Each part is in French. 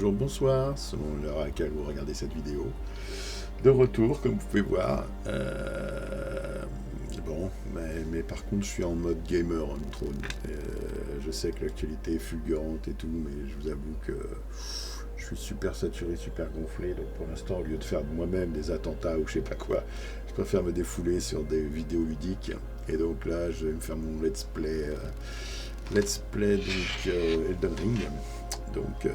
bonjour, bonsoir, selon l'heure à laquelle vous regardez cette vidéo. De retour, comme vous pouvez voir. Bon, mais par contre, je suis en mode gamer on Throne. Je sais que l'actualité est fulgurante et tout, mais je vous avoue que je suis super saturé, super gonflé. Donc pour l'instant, au lieu de faire de moi-même des attentats ou je sais pas quoi, je préfère me défouler sur des vidéos ludiques. Et donc là, je vais me faire mon let's play donc Elden Ring. Donc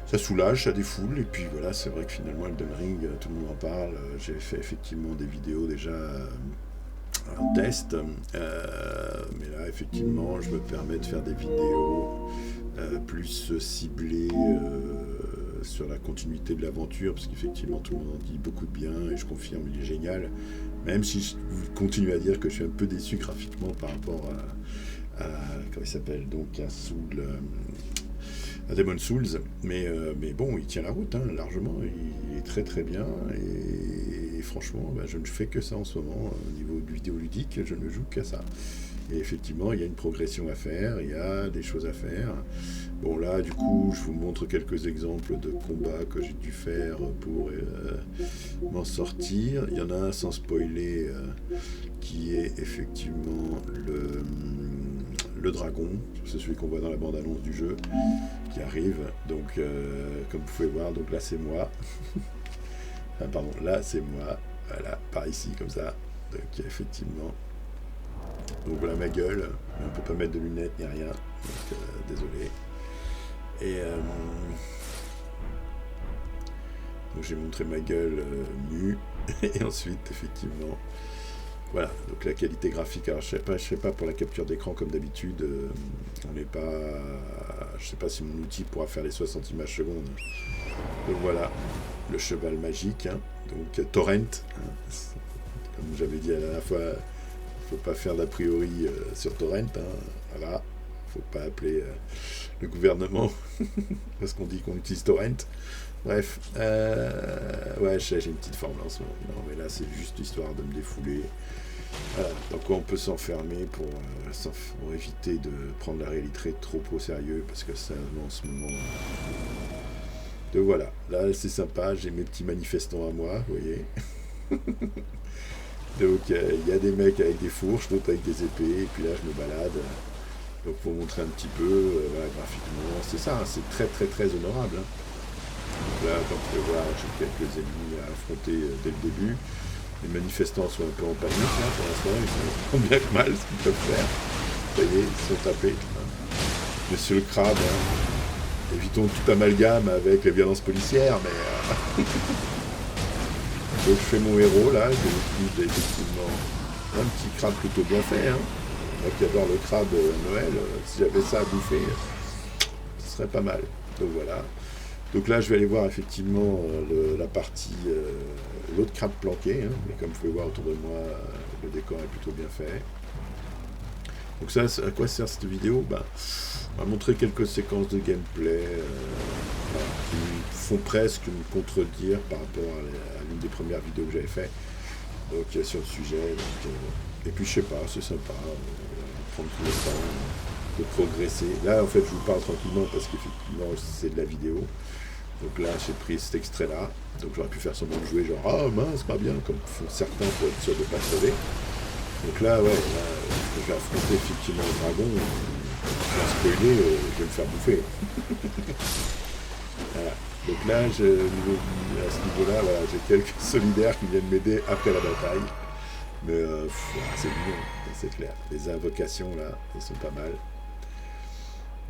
ça soulage, ça défoule, et puis voilà, c'est vrai que finalement Elden Ring, tout le monde en parle. J'ai fait effectivement des vidéos déjà en test, mais là effectivement je me permets de faire des vidéos plus ciblées sur la continuité de l'aventure, parce qu'effectivement tout le monde en dit beaucoup de bien, et je confirme, il est génial, même si je continue à dire que je suis un peu déçu graphiquement par rapport à comment il s'appelle, donc à Demon's Souls, mais bon, il tient la route, hein, largement, il est très très bien, et franchement, je ne fais que ça en ce moment, au niveau du vidéoludique, je ne joue qu'à ça. Et effectivement, il y a une progression à faire, il y a des choses à faire. Bon là, du coup, je vous montre quelques exemples de combats que j'ai dû faire pour m'en sortir. Il y en a un, sans spoiler, qui est effectivement le dragon. C'est celui qu'on voit dans la bande-annonce du jeu, qui arrive. Donc, comme vous pouvez voir, donc là c'est moi. Ah, pardon, là c'est moi. Voilà, par ici, comme ça. Donc, effectivement. Donc voilà ma gueule, on ne peut pas mettre de lunettes ni rien, donc désolé. Et donc j'ai montré ma gueule nue, et ensuite effectivement, voilà, donc la qualité graphique, alors je sais pas pour la capture d'écran comme d'habitude, on n'est pas, je sais pas si mon outil pourra faire les 60 images secondes. Donc voilà, le cheval magique, hein, donc Torrent, hein, comme j'avais dit la dernière fois. Faut pas faire d'a priori sur Torrent, hein, voilà, faut pas appeler le gouvernement parce qu'on dit qu'on utilise Torrent. Bref, ouais, j'ai une petite forme là en ce moment. Non, mais là c'est juste histoire de me défouler. Voilà, donc on peut s'enfermer pour éviter de prendre la réalité trop au sérieux, parce que c'est en ce moment. Donc voilà, là c'est sympa, j'ai mes petits manifestants à moi, vous voyez. Donc il y a des mecs avec des fourches, d'autres avec des épées, et puis là je me balade. Donc pour montrer un petit peu, voilà, graphiquement, c'est ça, hein, c'est très très très honorable. Hein. Donc là, comme vous pouvez voir, j'ai quelques ennemis à affronter dès le début. Les manifestants sont un peu en panique, hein, pour l'instant, ils sont bien que mal ce qu'ils peuvent faire. Vous voyez, ils sont tapés. Hein. Monsieur le crabe, hein. Évitons tout amalgame avec les violences policières, mais... Donc je fais mon héros là, je utilise effectivement un petit crabe plutôt bien fait. Hein. Moi qui adore le crabe Noël, si j'avais ça à bouffer, ce serait pas mal. Donc voilà. Donc là je vais aller voir effectivement la partie, l'autre crabe planqué. Hein. Mais comme vous pouvez voir autour de moi, le décor est plutôt bien fait. Donc ça, à quoi sert cette vidéo? On va montrer quelques séquences de gameplay qui font presque me contredire par rapport à l'une des premières vidéos que j'avais fait, donc sur le sujet. Donc, et puis je sais pas, c'est sympa, prendre tout le temps de progresser. Là en fait je vous parle tranquillement parce qu'effectivement c'est de la vidéo. Donc là j'ai pris cet extrait là, donc j'aurais pu faire semblant de jouer genre ah mince pas bien comme font certains pour être sûr de pas crever. Donc là ouais, là, je vais affronter effectivement le dragon. Sans spoiler, je vais me faire bouffer. Voilà. Donc là, à ce niveau-là, voilà, j'ai quelques solidaires qui viennent m'aider après la bataille. Mais c'est mignon, c'est clair. Les invocations, là, elles sont pas mal.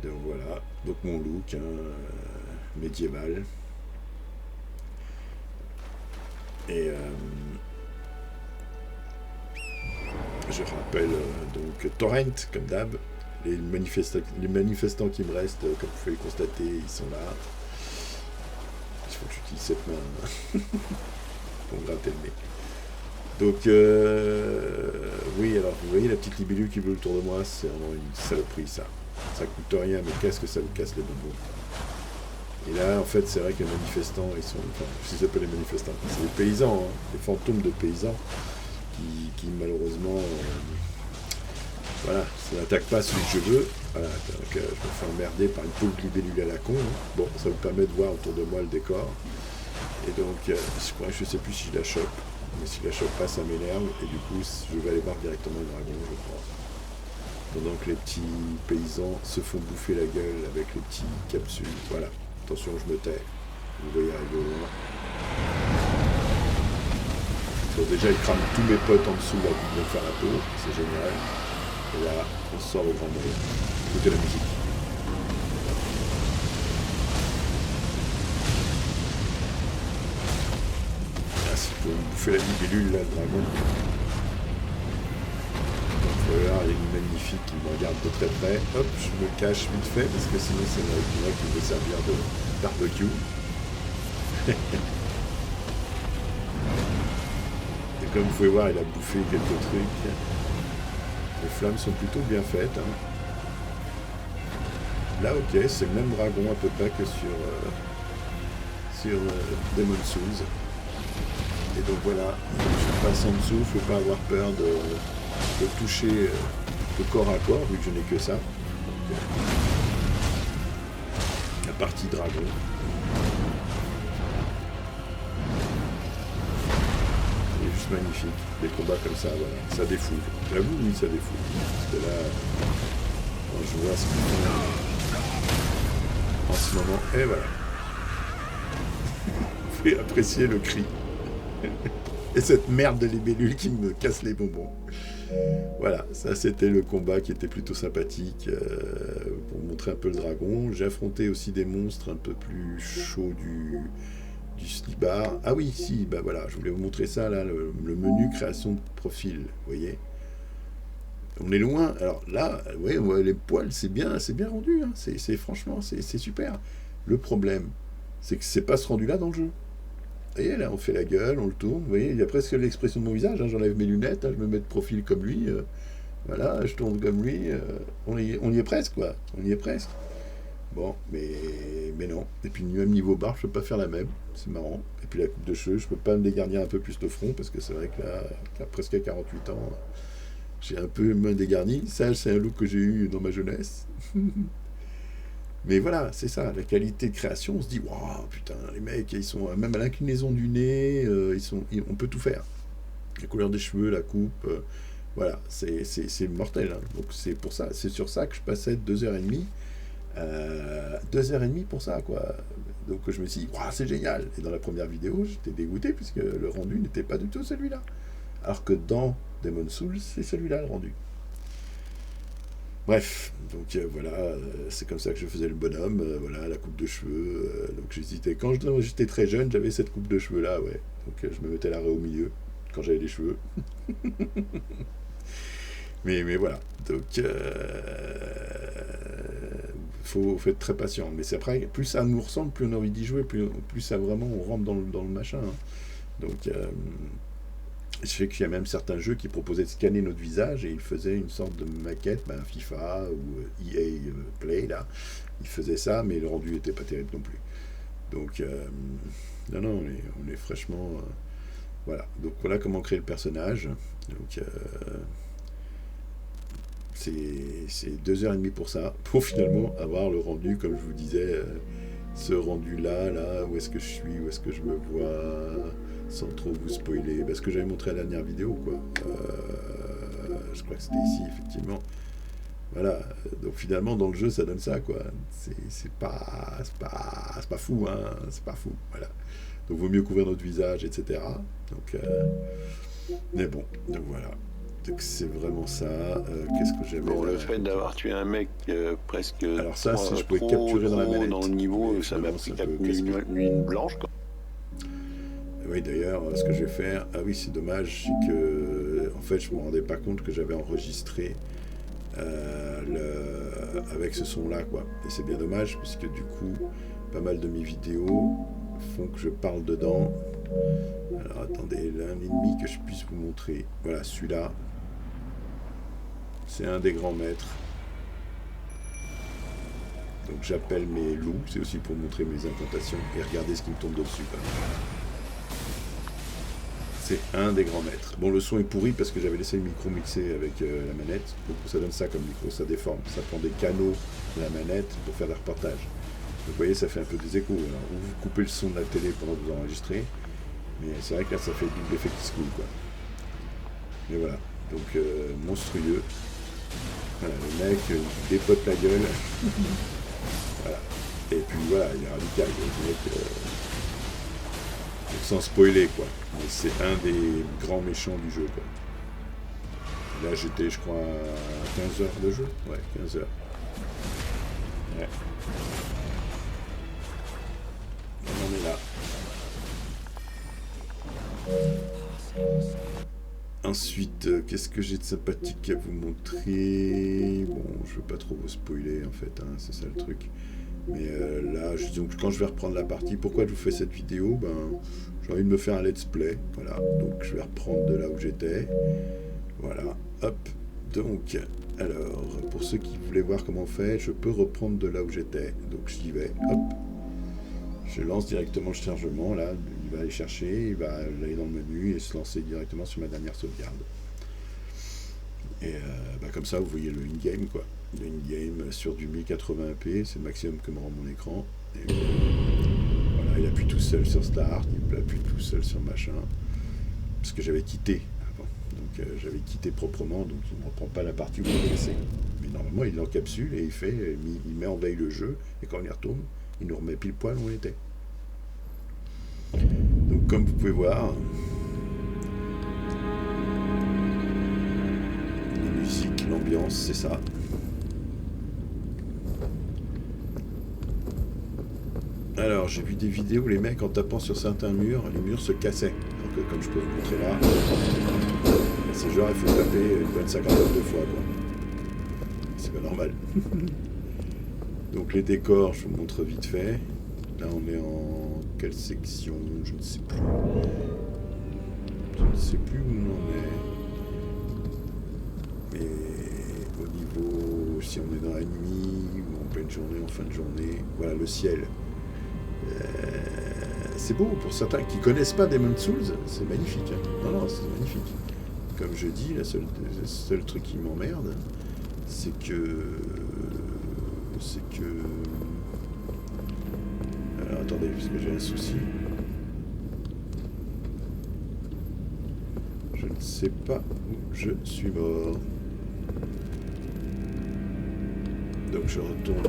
Donc voilà. Donc mon look, hein, médiéval. Et je rappelle donc Torrent, comme d'hab. Les manifestants qui me restent, comme vous pouvez le constater, ils sont là. Il faut que j'utilise cette main pour me gratter le nez. Donc, oui, alors vous voyez la petite libellule qui veut autour de moi, c'est vraiment une saloperie ça. Ça coûte rien, mais qu'est-ce que ça vous casse les bonbons. Et là, en fait, c'est vrai que les manifestants, ils sont, enfin, je sais pas les manifestants, c'est les paysans, hein, les fantômes de paysans qui malheureusement... voilà, ça n'attaque pas celui que je veux, Voilà, donc je me fais emmerder par une pauvre libellule à la con. Hein. Bon, ça vous permet de voir autour de moi le décor. Et donc, je sais plus si je la chope. Mais si je la chope pas, ça m'énerve. Et du coup, je vais aller voir directement le dragon, je pense. Pendant que les petits paysans se font bouffer la gueule avec les petits capsules. Voilà. Attention, je me tais. Vous voyez arriver au loin. Donc déjà, ils crament tous mes potes en dessous là, qui vont faire la peau. C'est génial. Et là, on sort au grand bruit. Écoutez la musique. Ah, s'il faut me bouffer la libellule, là, le dragon. Donc voilà, il y a une magnifique qui me regarde de très près. Hop, je me cache vite fait, parce que sinon c'est moi qui veut servir de barbecue. Et comme vous pouvez voir, il a bouffé quelques trucs. Les flammes sont plutôt bien faites. Hein. Là, ok, c'est le même dragon à peu près que sur Demon's Souls. Et donc voilà, je passe en dessous, il ne faut pas avoir peur de toucher le corps à corps, vu que je n'ai que ça. Donc, la partie dragon. C'est juste magnifique. Des combats comme ça, voilà, ça défoule. J'avoue, oui, ça défoule. Parce que là, quand je vois ce qu'on fait en ce moment, et voilà. Vous pouvez apprécier le cri. Et cette merde de libellule qui me casse les bonbons. Voilà, ça c'était le combat qui était plutôt sympathique pour montrer un peu le dragon. J'ai affronté aussi des monstres un peu plus chauds du slibar. Ah oui, si, bah voilà, je voulais vous montrer ça là, le menu création de profil, vous voyez. On est loin, alors là, ouais, les poils, c'est bien rendu, hein. C'est franchement, c'est super. Le problème, c'est que c'est pas ce rendu là dans le jeu. Vous voyez, là, on fait la gueule, on le tourne, vous voyez, il y a presque l'expression de mon visage, hein, j'enlève mes lunettes, hein, je me mets de profil comme lui, voilà, je tourne comme lui, on y est presque, quoi, on y est presque. Bon, mais non, et puis même niveau barbe, je peux pas faire la même, c'est marrant, et puis la coupe de cheveux, je peux pas me dégarnir un peu plus le front, parce que c'est vrai que là, presque à 48 ans, j'ai un peu moins dégarni, ça, c'est un look que j'ai eu dans ma jeunesse. Mais voilà, c'est ça, la qualité de création, on se dit, waouh, putain, les mecs, ils sont, même à l'inclinaison du nez, on peut tout faire. La couleur des cheveux, la coupe, voilà, c'est mortel. Hein. Donc c'est pour ça, c'est sur ça que je passais 2h30, 2h30 pour ça, quoi. Donc je me suis dit, waouh, c'est génial. Et dans la première vidéo, j'étais dégoûté, puisque le rendu n'était pas du tout celui-là. Alors que dans Demon's Souls, c'est celui-là le rendu. Bref, donc voilà, c'est comme ça que je faisais le bonhomme, voilà, la coupe de cheveux, donc j'hésitais. Quand j'étais très jeune, j'avais cette coupe de cheveux là, ouais, donc je me mettais l'arrêt au milieu, quand j'avais les cheveux. mais voilà, donc faut être très patient, mais c'est après, plus ça nous ressemble, plus on a envie d'y jouer, plus ça vraiment, on rentre dans le machin, hein. Donc je sais qu'il y a même certains jeux qui proposaient de scanner notre visage et ils faisaient une sorte de maquette, FIFA ou EA Play, là. Ils faisaient ça, mais le rendu n'était pas terrible non plus. Donc, non, on est fraîchement... voilà. Donc, voilà comment créer le personnage. Donc, c'est 2h30 pour ça, pour finalement avoir le rendu, comme je vous disais, ce rendu-là, où est-ce que je suis, où est-ce que je me vois... sans trop vous spoiler, parce que j'avais montré la dernière vidéo, quoi. Je crois que c'était ici, effectivement. Voilà, donc finalement, dans le jeu, ça donne ça, quoi. C'est pas fou, hein, c'est pas fou, voilà. Donc, vaut mieux couvrir notre visage, etc. Donc, mais bon, donc voilà. Donc, c'est vraiment ça. Qu'est-ce que j'avais... Bon, le fait d'avoir tué un mec presque... Alors ça, si je pouvais capturer dans la manette. Dans le niveau, ça m'a pris 4 nuits blanches, quoi. Oui, d'ailleurs, ce que je vais faire... Ah oui, c'est dommage, c'est que... En fait, je ne me rendais pas compte que j'avais enregistré avec ce son-là, quoi. Et c'est bien dommage, puisque du coup, pas mal de mes vidéos font que je parle dedans. Alors, attendez, là, un ennemi que je puisse vous montrer. Voilà, celui-là. C'est un des grands maîtres. Donc, j'appelle mes loups. C'est aussi pour montrer mes incantations. Et regardez ce qui me tombe dessus, quoi. c'est un des grands maîtres. Bon, le son est pourri parce que j'avais laissé le micro mixer avec la manette. Donc ça donne ça comme micro, ça déforme. Ça prend des canaux de la manette pour faire des reportages. Donc vous voyez, ça fait un peu des échos. Alors, vous coupez le son de la télé pendant que vous enregistrez. Mais c'est vrai que là, ça fait double effet qui se coule, quoi. Mais voilà. Donc, monstrueux. Voilà, le mec, il dépote la gueule. Voilà. Et puis voilà, il est radical. Le mec, sans spoiler, quoi. Mais c'est un des grands méchants du jeu, quoi. Là, j'étais, je crois, à 15 heures de jeu. Ouais, 15 heures. Ouais. On en est là. Ensuite, qu'est-ce que j'ai de sympathique à vous montrer? Bon, je veux pas trop vous spoiler, en fait, hein, c'est ça le truc. Mais là, donc, quand je vais reprendre la partie, pourquoi je vous fais cette vidéo? J'ai envie de me faire un let's play, voilà. Donc, je vais reprendre de là où j'étais. Voilà, hop. Donc, alors, pour ceux qui voulaient voir comment on fait, je peux reprendre de là où j'étais. Donc, j'y vais, hop. Je lance directement le chargement, là. Il va aller chercher, il va aller dans le menu et se lancer directement sur ma dernière sauvegarde. Et comme ça, vous voyez le in-game, quoi. Le in-game sur du 1080p, c'est le maximum que me rend mon écran. Et voilà, il appuie tout seul sur Start, il appuie tout seul sur machin. Parce que j'avais quitté avant. Donc j'avais quitté proprement, donc il ne reprend pas la partie où je l'ai laissé. Mais normalement, il encapsule et il met en veille le jeu, et quand on y retourne, il nous remet pile poil où on était. Donc comme vous pouvez voir, la musique, l'ambiance, c'est ça. Alors j'ai vu des vidéos où les mecs en tapant sur certains murs, les murs se cassaient. Alors que comme je peux vous montrer là, c'est genre il faut taper une bonne cinquantaine de fois, quoi. C'est pas normal. Donc les décors, je vous montre vite fait. Là on est en quelle section? Je ne sais plus. Je ne sais plus où on en est. Mais au niveau, si on est dans la nuit, ou en pleine journée, en fin de journée, voilà le ciel. C'est beau pour certains qui ne connaissent pas Demon's Souls, c'est magnifique. Hein. Non, c'est magnifique. Comme je dis, le seul truc qui m'emmerde, c'est que... Alors attendez, parce que j'ai un souci. Je ne sais pas où je suis mort. Donc je retourne.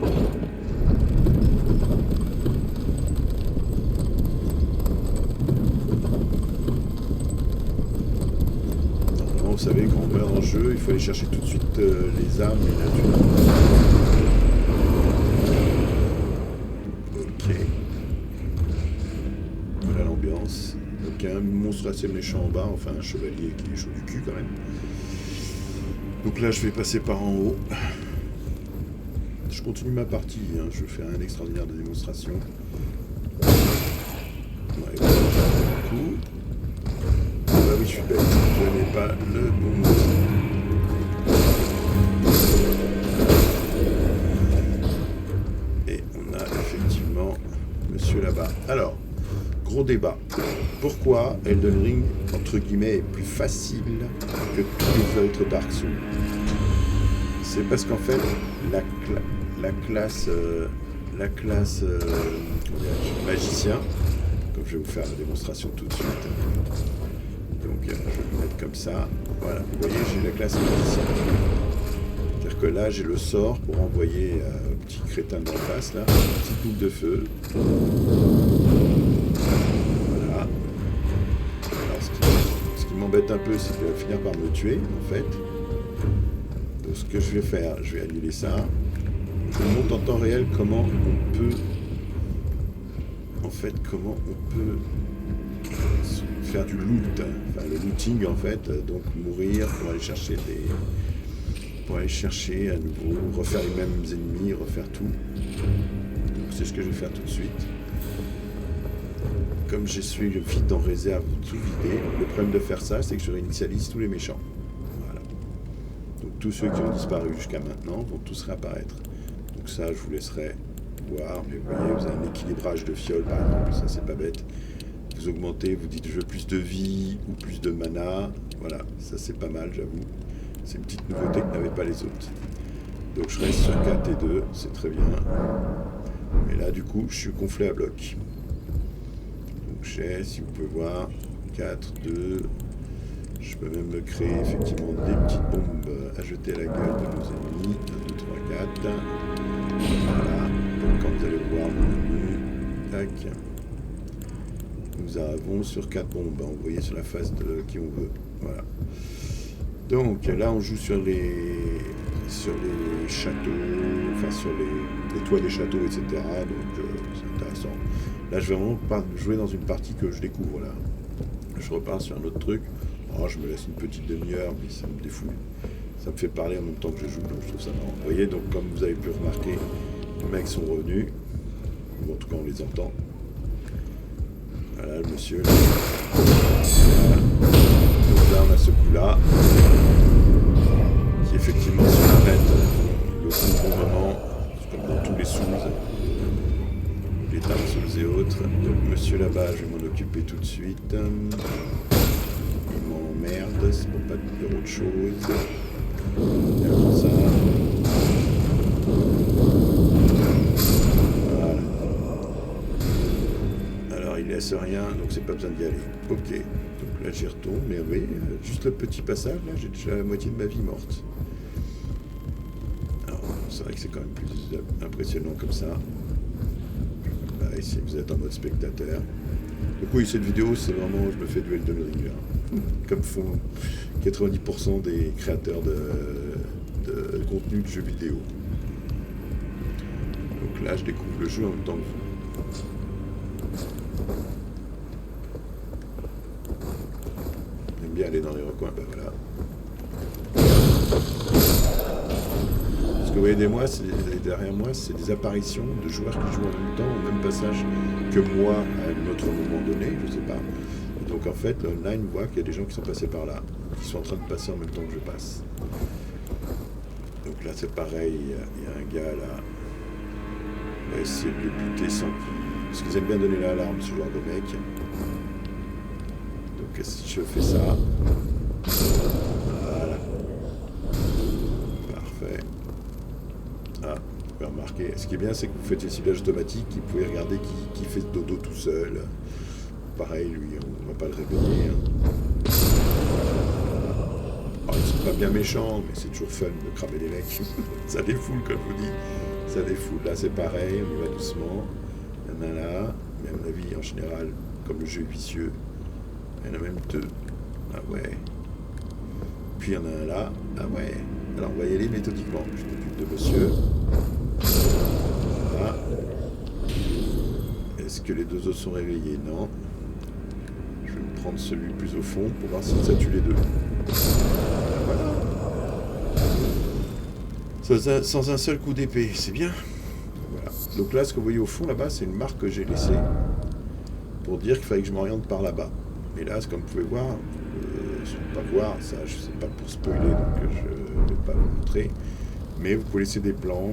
Normalement, vous savez, quand on meurt en jeu, il faut aller chercher tout de suite les âmes et la nature. Ok. Voilà l'ambiance. Donc un monstre assez méchant en bas, enfin un chevalier qui est chaud du cul quand même. Donc là, je vais passer par en haut. Je continue ma partie, hein. Je vais faire un extraordinaire de démonstration. Ouais, voilà, du coup. Ah bah oui, je suis bête, je n'ai pas le bon outil. Et on a effectivement monsieur là-bas. Alors, gros débat. Pourquoi Elden Ring, entre guillemets, est plus facile que tous les autres Dark Souls? C'est parce qu'en fait, la classe magicien, comme je vais vous faire la démonstration tout de suite. Donc je vais le mettre comme ça. Voilà, vous voyez, j'ai la classe magicien. C'est-à-dire que là, j'ai le sort pour envoyer un petit crétin d'en face, là, une petite boule de feu. Voilà. Alors, ce qui m'embête un peu, c'est qu'il va finir par me tuer, en fait. Donc ce que je vais faire, je vais annuler ça. Je vous montre en temps réel comment on peut, en fait, faire du loot, enfin le looting en fait, donc mourir pour aller chercher à nouveau, refaire les mêmes ennemis, refaire tout. Donc c'est ce que je vais faire tout de suite. Comme je suis vide en réserve, tout vidé, le problème de faire ça, c'est que je réinitialise tous les méchants. Voilà. Donc tous ceux qui ont disparu jusqu'à maintenant vont tous réapparaître. Donc ça, je vous laisserai voir, mais vous voyez, vous avez un équilibrage de fioles par exemple, ça c'est pas bête. vous augmentez, vous dites je veux plus de vie ou plus de mana. Voilà, ça c'est pas mal, j'avoue. C'est une petite nouveauté que n'avaient pas les autres. Donc je reste sur 4 et 2, c'est très bien. Mais là du coup je suis gonflé à bloc. Donc j'ai, si vous pouvez voir, 4, 2. Je peux même me créer effectivement des petites bombes à jeter à la gueule de nos ennemis. 1, 2, 3, 4. Voilà. Donc quand vous allez voir mon menu, tac, nous avons sur 4 bombes envoyées sur la face de qui on veut. Voilà. Donc là on joue sur les châteaux, enfin sur les toits des châteaux, etc. Donc c'est intéressant. Là je vais vraiment jouer dans une partie que je découvre là. Je repars sur un autre truc. Oh, je me laisse une petite demi-heure, mais ça me défoule. Ça me fait parler en même temps que je joue, donc je trouve ça marrant. Vous voyez, donc comme vous avez pu remarquer, les mecs sont revenus. Ou en tout cas, on les entend. Voilà, le monsieur. Là. Voilà. Donc là, on a ce coup-là, qui effectivement se arrête le bon moment, comme dans tous les sous, les Dark Souls et autres. Donc monsieur là-bas, je vais m'en occuper tout de suite. Merde, c'est pour pas dire autre chose. Comme ça. Voilà. Alors il laisse rien, donc c'est pas besoin d'y aller. Ok, donc là j'y retourne, mais vous voyez, juste le petit passage, là j'ai déjà la moitié de ma vie morte. Alors c'est vrai que c'est quand même plus impressionnant comme ça. Là, ici vous êtes en mode spectateur. Donc oui, cette vidéo, c'est vraiment, je me fais du Elden Ring, là. Comme font 90% des créateurs de contenu de jeux vidéo. Donc là, je découvre le jeu en même temps que vous. J'aime bien aller dans les recoins, ben voilà. Ce que vous voyez derrière moi, c'est des apparitions de joueurs qui jouent en même temps, au même passage que moi, à un autre moment donné, je sais pas. Et donc en fait, l'online voit qu'il y a des gens qui sont passés par là, qui sont en train de passer en même temps que je passe. Donc là, c'est pareil, il y a un gars là, on va essayer de le buter sans qu'il... Parce qu'ils aiment bien donner l'alarme, ce genre de mec. Donc si je fais ça... Voilà. Parfait. Ah, vous pouvez remarquer. Ce qui est bien, c'est que vous faites le ciblage automatique, vous pouvez regarder qui fait dodo tout seul. Pareil, lui, on ne va pas le réveiller. Hein. Alors, ils sont pas bien méchants, mais c'est toujours fun de cramer les mecs. Ça défoule, comme je vous dis. Ça défoule. Là, c'est pareil, on y va doucement. Il y en a là, mais à mon avis, en général, comme le jeu est vicieux, il y en a même 2. Ah ouais. Puis il y en a un là. Ah ouais. Alors, on va y aller méthodiquement. Je m'occupe de monsieur. Voilà. Est-ce que les 2 autres sont réveillés? Non. Je vais me prendre celui le plus au fond pour voir si ça tue les 2. Voilà. Sans un seul coup d'épée, c'est bien. Voilà. Donc là, ce que vous voyez au fond là-bas, c'est une marque que j'ai laissée pour dire qu'il fallait que je m'oriente par là-bas. Et là, comme vous pouvez voir, je ne peux pas voir, ça, je sais pas pour spoiler, donc je ne vais pas vous montrer. Mais vous pouvez laisser des plans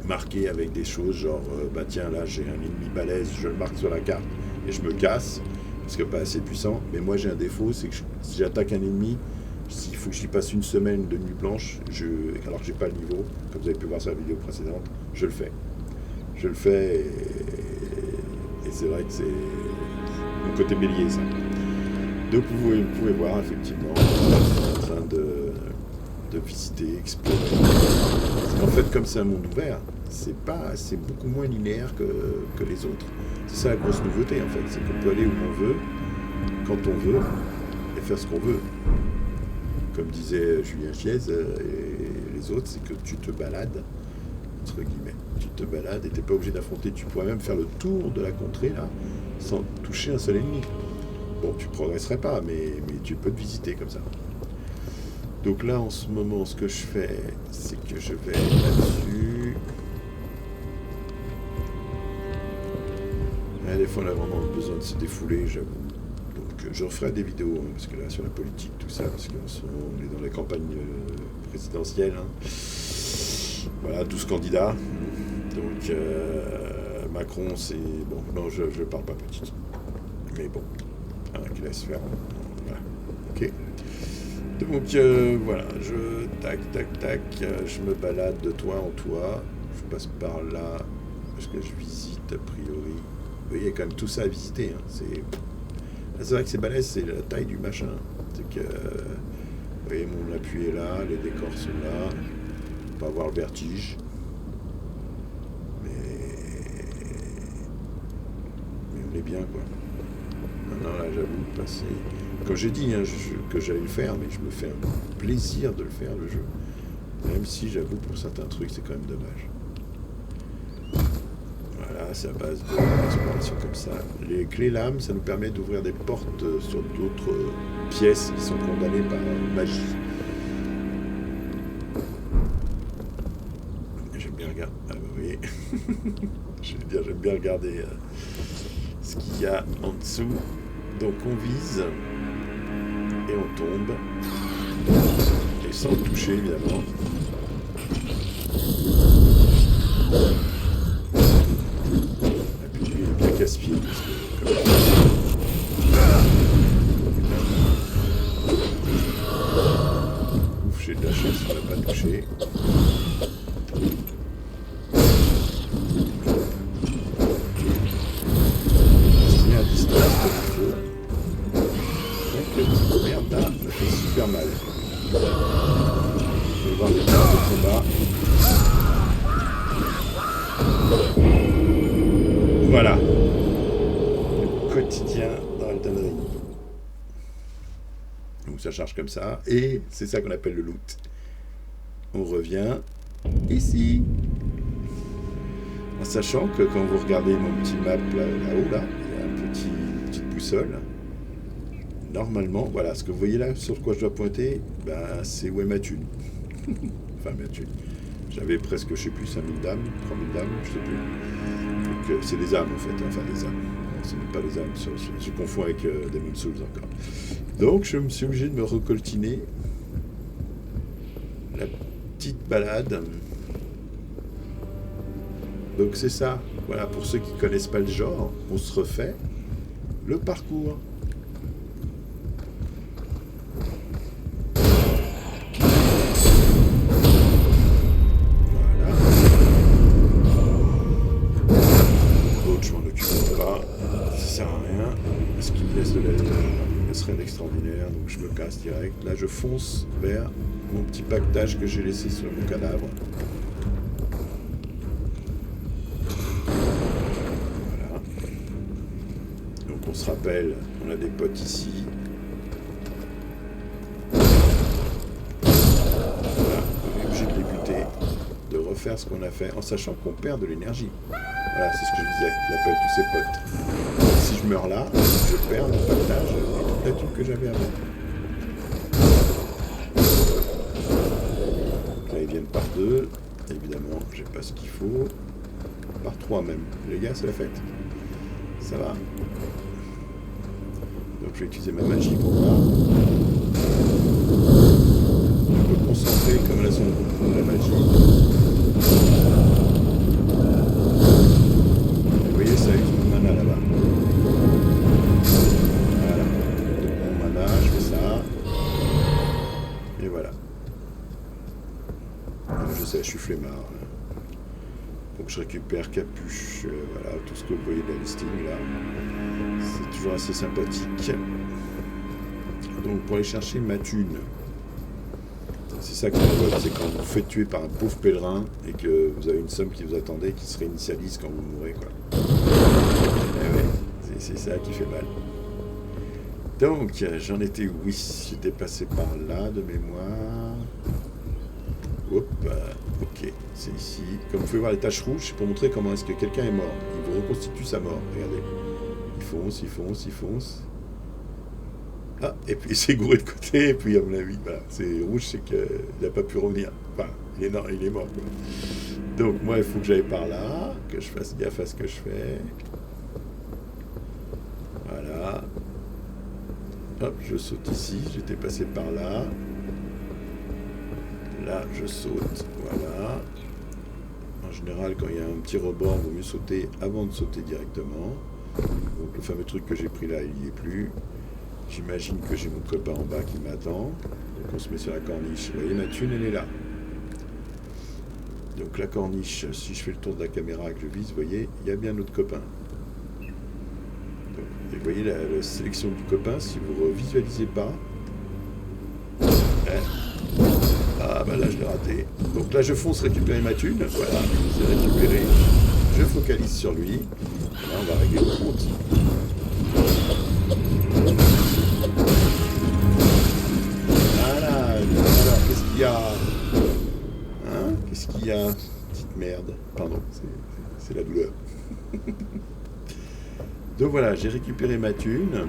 marqués avec des choses genre, bah tiens, là j'ai un ennemi balèze, je le marque sur la carte et je me casse, parce que pas assez puissant. Mais moi j'ai un défaut, c'est que si j'attaque un ennemi, s'il faut que j'y passe une semaine de nuit blanche, alors que j'ai pas le niveau, comme vous avez pu voir sur la vidéo précédente, je le fais. Je le fais et c'est vrai que c'est mon côté bélier ça. Donc vous pouvez voir effectivement, je suis en train de visiter, explorer. En fait, comme c'est un monde ouvert, c'est beaucoup moins linéaire que les autres. C'est ça la grosse nouveauté en fait, c'est qu'on peut aller où on veut, quand on veut, et faire ce qu'on veut. Comme disait Julien Chiez et les autres, c'est que tu te balades, entre guillemets, tu te balades et t'es pas obligé d'affronter. Tu pourrais même faire le tour de la contrée là, sans toucher un seul ennemi. Bon, tu progresserais pas, mais tu peux te visiter comme ça. Donc là, en ce moment, ce que je fais, c'est que je vais là-dessus. Des fois, on a vraiment besoin de se défouler, j'avoue. Donc, je referai des vidéos, hein, parce que là, sur la politique, tout ça, parce qu'on est dans la campagne présidentielle. Hein. Voilà, 12 candidats. Donc, Macron, c'est... Bon, non, je parle pas politique. Mais bon, qu'il laisse faire. Voilà. Ok. Donc voilà, tac, je me balade de toit en toit. Je passe par là, parce que je visite a priori. Vous voyez, il y a quand même tout ça à visiter. Hein. C'est vrai que c'est balèze, c'est la taille du machin. C'est que, vous voyez, mon appui est là, les décors sont là. On peut avoir le vertige. Mais on est bien, quoi. Non, là, j'avoue, passer... Comme j'ai dit, hein, que j'allais le faire, mais je me fais un plaisir de le faire, le jeu. Même si, j'avoue, pour certains trucs, c'est quand même dommage. Voilà, c'est à base d'exploration comme ça. Les clés lames, ça nous permet d'ouvrir des portes sur d'autres pièces qui sont condamnées par magie. J'aime bien regarder... Ah bah vous voyez, j'aime bien regarder ce qu'il y a en dessous. Donc on vise et on tombe. Et sans toucher évidemment. Et puis lui il est bien casse-pied. Ouf, j'ai de la chance, on n'a pas touché. Super mal. Je vais voir les cartes de combat. Voilà. Le quotidien dans Elden Ring. Donc ça charge comme ça. Et c'est ça qu'on appelle le loot. On revient ici. En sachant que quand vous regardez mon petit map là-haut, là, il y a une petite boussole. Normalement, voilà, ce que vous voyez là, sur quoi je dois pointer, ben, c'est où est ma thune. Enfin, ma thune. J'avais presque, je sais plus, 5000 dames, 3000 dames, je sais plus. Donc, c'est des âmes, en fait. Enfin, des âmes. Non, ce n'est pas des âmes. Je confonds avec Demon's Souls encore. Donc, je me suis obligé de me recoltiner la petite balade. Donc, c'est ça. Voilà, pour ceux qui ne connaissent pas le genre, on se refait le parcours. Extraordinaire, donc je me casse direct. Là, je fonce vers mon petit pactage que j'ai laissé sur mon cadavre. Voilà. Donc, on se rappelle, on a des potes ici. Voilà, on est obligé de les buter, de refaire ce qu'on a fait, en sachant qu'on perd de l'énergie. Voilà, c'est ce que je disais, il appelle tous ses potes. Si je meurs là, je perds mon pactage. La thune que j'avais avant. Donc là, ils viennent par 2. Évidemment, j'ai pas ce qu'il faut. Par 3 même. Les gars, c'est la fête. Ça va. Donc je vais utiliser ma magie pour voir. Je peux concentrer comme la son de la magie. Vous voyez, ça use mon mana là-bas. Je fais ça. Et voilà. Donc, je sais, je suis flemmard. Donc je récupère capuche, voilà, tout ce que vous voyez de la listing là. C'est toujours assez sympathique. Donc pour aller chercher ma thune. C'est ça qui est c'est quand vous vous faites tuer par un pauvre pèlerin et que vous avez une somme qui vous attendait, qui se réinitialise quand vous mourrez, quoi. Et ouais, c'est ça qui fait mal. Donc, j'en étais où? Oui, j'étais passé par là, de mémoire. Hop, ok, c'est ici. Comme vous pouvez voir les taches rouges, c'est pour montrer comment est-ce que quelqu'un est mort. Il vous reconstitue sa mort, regardez. Il fonce. Ah, et puis il s'est gouré de côté, et puis à mon avis, voilà, c'est rouge, c'est qu'il n'a pas pu revenir. Enfin, il est mort, quoi. Donc, moi, il faut que j'aille par là, que je fasse gaffe à ce que je fais. Voilà. Hop, je saute ici, j'étais passé par là. Là, je saute, voilà. En général, quand il y a un petit rebord, il vaut mieux sauter avant de sauter directement. Donc le fameux truc que j'ai pris là, il n'y est plus. J'imagine que j'ai mon copain en bas qui m'attend. Donc on se met sur la corniche. Vous voyez, ma thune, elle est là. Donc la corniche, si je fais le tour de la caméra et que je vise, vous voyez, il y a bien notre copain. Donc, et vous voyez la sélection du copain, si vous ne visualisez pas. Ah bah là je l'ai raté. Donc là je fonce récupérer ma thune. Voilà, c'est récupéré. Je focalise sur lui. Et là on va régler le compte. Voilà, alors qu'est-ce qu'il y a? Hein? Qu'est-ce qu'il y a? Petite merde. Pardon, c'est la douleur. Donc voilà, j'ai récupéré ma thune.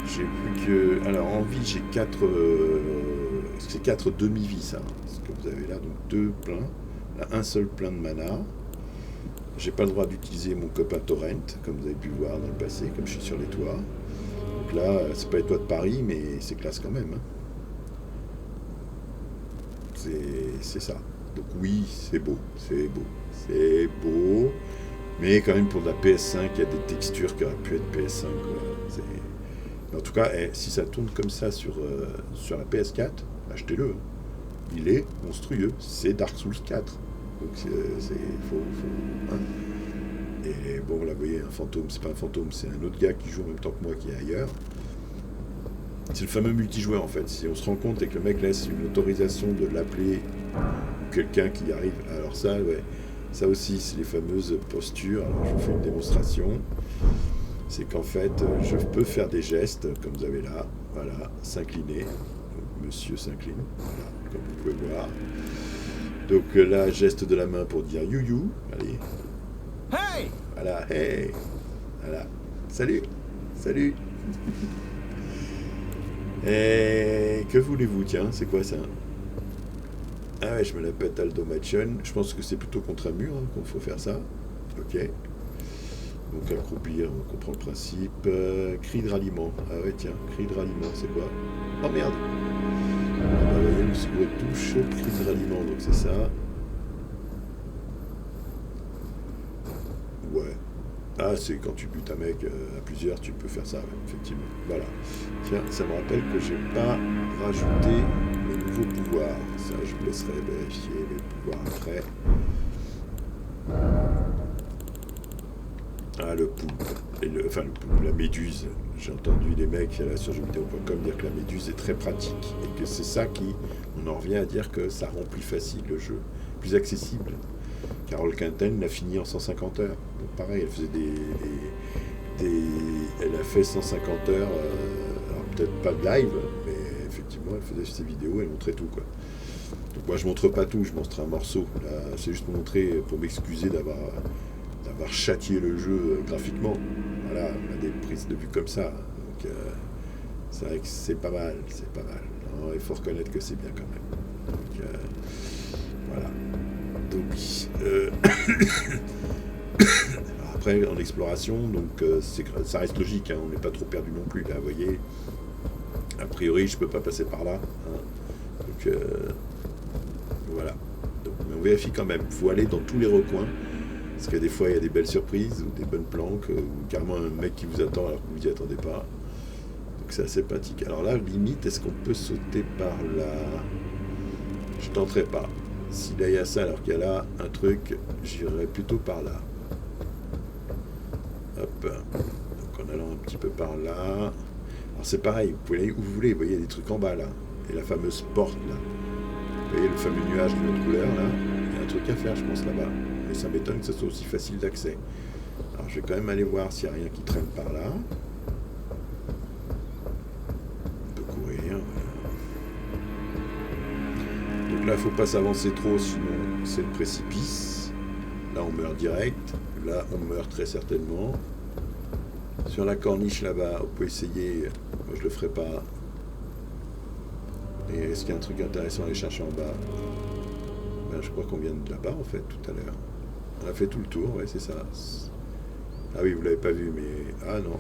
J'ai plus que... Alors en vie, j'ai 4... c'est 4 demi-vies, ça. Ce que vous avez là, donc 2 pleins. Là, un seul plein de mana. J'ai pas le droit d'utiliser mon copain Torrent, comme vous avez pu voir dans le passé, comme je suis sur les toits. Donc là, c'est pas les toits de Paris, mais c'est classe quand même. Hein. C'est ça. Donc oui, c'est beau, c'est beau. C'est beau. Mais quand même, pour de la PS5, il y a des textures qui auraient pu être PS5. Quoi. En tout cas, si ça tourne comme ça sur la PS4, achetez-le. Il est monstrueux. C'est Dark Souls 4. Donc hein. Et bon, là, vous voyez, un fantôme, c'est pas un fantôme, c'est un autre gars qui joue en même temps que moi qui est ailleurs. C'est le fameux multijoueur, en fait. Si on se rend compte et que le mec laisse une autorisation de l'appeler quelqu'un qui arrive, alors ça, ouais, ça aussi, c'est les fameuses postures. Alors, je vous fais une démonstration. C'est qu'en fait, je peux faire des gestes, comme vous avez là, voilà, s'incliner. Donc, monsieur s'incline, voilà, comme vous pouvez voir. Donc là, geste de la main pour dire you, allez. Hey! Voilà, hey! Voilà, salut! Salut! Et que voulez-vous, tiens, c'est quoi ça? Ah ouais, je me la pète Aldomation. Je pense que c'est plutôt contre un mur hein, qu'il faut faire ça. Ok. Donc accroupir, on comprend le principe. Cri de ralliement. Ah ouais, tiens, cri de ralliement, c'est quoi? Oh merde! Ah bah, vous voyez, le second touche, cri de ralliement, donc c'est ça. Ouais. Ah, c'est quand tu butes un mec à plusieurs, tu peux faire ça, ouais, effectivement. Voilà. Tiens, ça me rappelle que j'ai pas rajouté les nouveaux pouvoirs. Ça, je vous laisserai vérifier les pouvoirs après. Ah, le poulpe. Enfin, le poulpe, la méduse. J'ai entendu des mecs là, sur jeuxvideo.com dire que la méduse est très pratique et que c'est ça qui, on en revient à dire que ça rend plus facile le jeu, plus accessible. Carole Quinten l'a fini en 150 heures. Donc pareil, elle faisait elle a fait 150 heures, alors peut-être pas de live, mais effectivement, elle faisait ses vidéos, elle montrait tout quoi. Donc moi je montre pas tout, je montre un morceau. Là, c'est juste pour montrer, pour m'excuser d'avoir châtié le jeu graphiquement. Voilà, on a des prises de vue comme ça. Donc c'est vrai que c'est pas mal, Non, il faut reconnaître que c'est bien quand même. Donc voilà. Donc après en exploration, donc ça reste logique, hein, on n'est pas trop perdu non plus. Là, vous voyez, a priori je peux pas passer par là. Hein. Donc voilà. Donc, mais on vérifie quand même. Il faut aller dans tous les recoins. Parce que des fois, il y a des belles surprises ou des bonnes planques, ou carrément un mec qui vous attend alors que vous n'y attendez pas. Donc c'est assez pratique. Alors là, limite, est-ce qu'on peut sauter par là? Je tenterai pas. Si là, il y a ça alors qu'il y a là un truc, j'irai plutôt par là. Hop. Donc en allant un petit peu par là. Alors c'est pareil, vous pouvez aller où vous voulez. Vous voyez, il y a des trucs en bas là. Et la fameuse porte là. Vous voyez le fameux nuage de notre couleur là. Il y a un truc à faire, je pense, là-bas. Et ça m'étonne que ce soit aussi facile d'accès. Alors je vais quand même aller voir s'il n'y a rien qui traîne par là. On peut courir. Voilà. Donc là, il ne faut pas s'avancer trop, sinon c'est le précipice. Là, on meurt direct. Là, on meurt très certainement. Sur la corniche là-bas, on peut essayer. Moi, je le ferai pas. Et est-ce qu'il y a un truc intéressant à aller chercher en bas? Ben, je crois qu'on vient de là-bas, en fait, tout à l'heure. On a fait tout le tour, ouais, c'est ça. Ah oui, vous l'avez pas vu, mais... Ah non,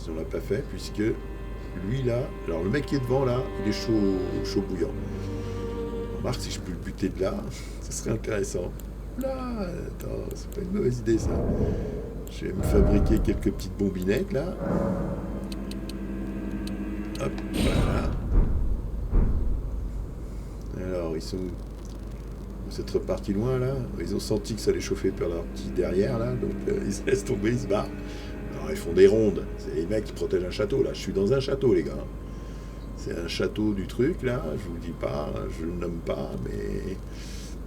on l'a pas fait, puisque lui, là... Alors, le mec qui est devant, là, il est chaud bouillant. Remarque, si je peux le buter de là, ce serait intéressant. Là, attends, c'est pas une mauvaise idée, ça. Je vais me fabriquer quelques petites bombinettes là. Hop, voilà. Alors, ils sont où? Vous êtes repartis loin là. Ils ont senti que ça allait chauffer par leur petit derrière là, donc ils se laissent tomber, ils se barrent. Alors ils font des rondes. C'est les mecs qui protègent un château là. Je suis dans un château les gars. C'est un château du truc là. Je vous le dis pas, je le nomme pas,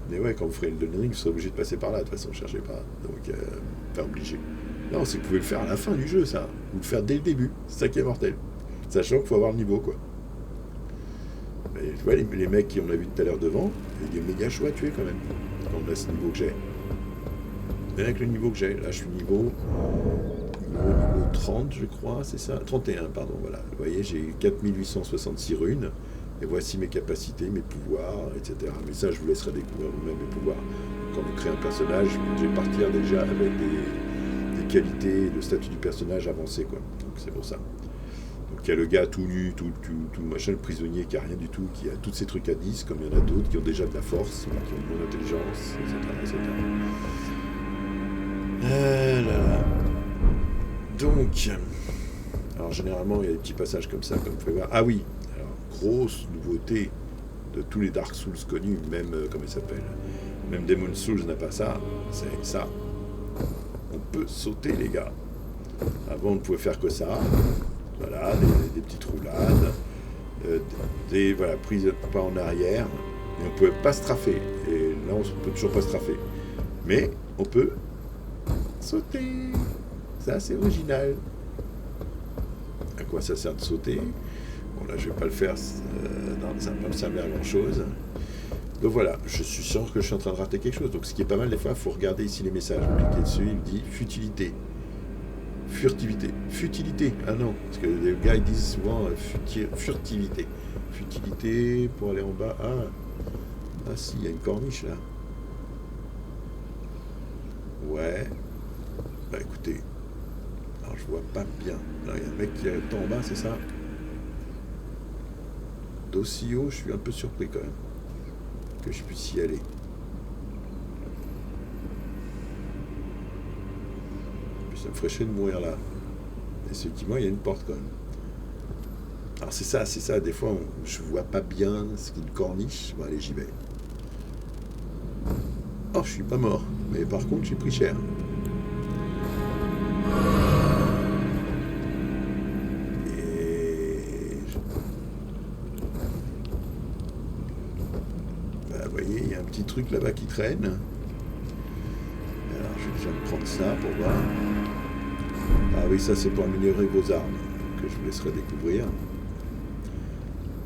mais ouais, quand vous ferez le Elden Ring, vous serez obligé de passer par là. De toute façon, cherchez pas. Donc pas obligé. Non, c'est que vous pouvez le faire à la fin du jeu ça. Vous le faire dès le début. C'est ça qui est mortel. Sachant qu'il faut avoir le niveau quoi. Mais tu vois, les mecs qui on a vu tout à l'heure devant, il est méga chaud à tuer quand même, quand on a ce niveau que j'ai. Mais avec le niveau que j'ai, là je suis niveau 30 je crois, c'est ça 31 pardon, voilà. Vous voyez, j'ai 4866 runes, et voici mes capacités, mes pouvoirs, etc. Mais ça je vous laisserai découvrir vous-même mes pouvoirs. Quand vous créez un personnage, je vais partir déjà avec des qualités, le statut du personnage avancé quoi. Donc c'est pour ça. Donc il y a le gars tout nu, tout machin, le prisonnier qui a rien du tout, qui a tous ces trucs à 10, comme il y en a d'autres qui ont déjà de la force, qui ont de bonne intelligence, etc. Là. Donc, alors généralement il y a des petits passages comme ça, comme vous pouvez voir. Ah oui, alors grosse nouveauté de tous les Dark Souls connus, même, comment il s'appelle, même Demon Souls n'a pas ça, c'est ça. On peut sauter les gars. Avant on ne pouvait faire que ça. Voilà, des petites roulades, voilà, prises pas en arrière, et on ne pouvait pas strafer. Et là, on ne peut toujours pas strafer. Mais on peut sauter. Ça, c'est original. À quoi ça sert de sauter? Bon, là, je ne vais pas le faire, non, ça ne va pas me servir à grand-chose. Donc voilà, je suis sûr que je suis en train de rater quelque chose. Donc ce qui est pas mal, des fois, il faut regarder ici les messages. Vous cliquez dessus, il me dit futilité. Furtivité. Futilité. Ah non, parce que les gars ils disent souvent furtivité. Futilité pour aller en bas. Ah si, il y a une corniche là. Ouais. Bah écoutez. Alors je vois pas bien. Là, il y a un mec qui est en bas, c'est ça? D'aussi haut, je suis un peu surpris quand même. Que je puisse y aller. Ça me ferait chier de mourir là. Et effectivement, il y a une porte quand même. Alors c'est ça, des fois, je vois pas bien ce qu'est une corniche. Bon, allez, j'y vais. Oh, je suis pas mort. Mais par contre, j'ai pris cher. Et... Bah, vous voyez, il y a un petit truc là-bas qui traîne. Alors, je vais déjà me prendre ça pour voir. Ah oui, ça c'est pour améliorer vos armes, que je vous laisserai découvrir.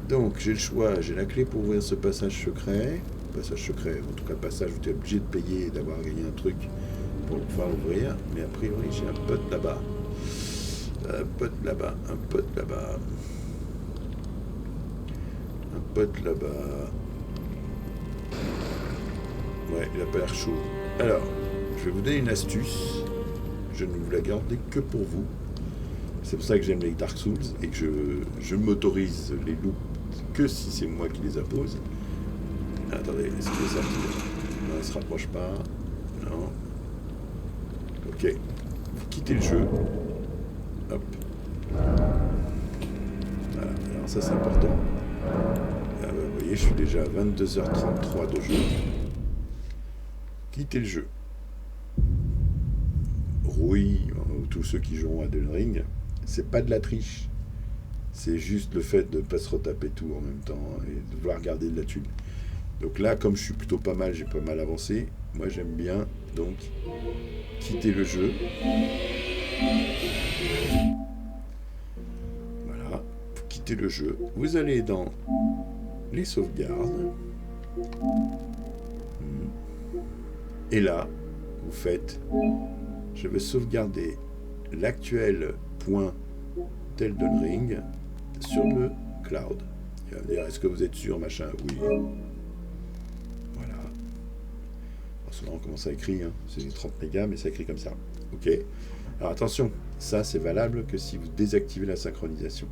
Donc j'ai le choix, j'ai la clé pour ouvrir ce passage secret. Passage secret, en tout cas passage où tu es obligé de payer et d'avoir gagné un truc pour pouvoir ouvrir. Mais a priori j'ai un pote là-bas. Un pote là-bas. Ouais, il a pas l'air chaud. Alors, je vais vous donner une astuce. Je ne vous la garderai que pour vous. C'est pour ça que j'aime les Dark Souls et que je m'autorise les loops que si c'est moi qui les impose. Attendez, est-ce qu'il est sorti? Non, il ne se rapproche pas. Non. Ok. Vous quittez le jeu. Hop. Voilà. Alors ça c'est important. Ah bah, vous voyez, je suis déjà à 22h33 de jeu. Quittez le jeu. Rouille, ou tous ceux qui joueront à Elden Ring, c'est pas de la triche. C'est juste le fait de ne pas se retaper tout en même temps et de vouloir garder de la thune. Donc là, comme je suis plutôt pas mal, j'ai pas mal avancé, moi j'aime bien donc quitter le jeu. Voilà, vous quittez le jeu. Vous allez dans les sauvegardes. Et là, vous faites... Je vais sauvegarder l'actuel point d'Elden Ring sur le cloud. Il va me dire, est-ce que vous êtes sûr, machin? Oui. Voilà. En ce moment, comment ça écrit, hein? C'est 30 mégas, mais ça écrit comme ça. Ok. Alors attention, ça c'est valable que si vous désactivez la synchronisation.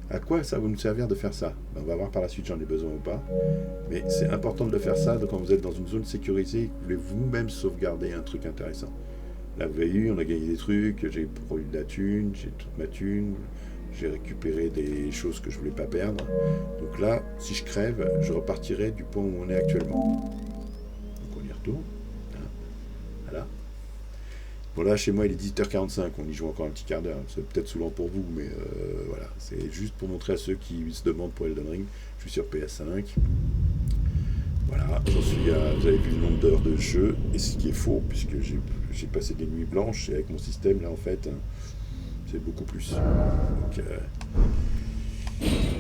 À quoi ça va nous servir de faire ça? Ben, on va voir par la suite, j'en ai besoin ou pas. Mais c'est important de le faire ça quand vous êtes dans une zone sécurisée et que vous voulez vous-même sauvegarder un truc intéressant. Là, vous avez vu, on a gagné des trucs, j'ai produit de la thune, j'ai toute ma thune, j'ai récupéré des choses que je voulais pas perdre. Donc là, si je crève, je repartirai du point où on est actuellement. Donc on y retourne. Voilà. Bon là, chez moi, il est 18h45, on y joue encore un petit quart d'heure. C'est peut-être saoulant pour vous, mais voilà. C'est juste pour montrer à ceux qui se demandent pour Elden Ring. Je suis sur PS5. Voilà, j'en suis à, vous avez vu le nombre d'heures de jeu, et ce qui est faux, puisque j'ai passé des nuits blanches, et avec mon système, là, en fait, c'est beaucoup plus. Donc,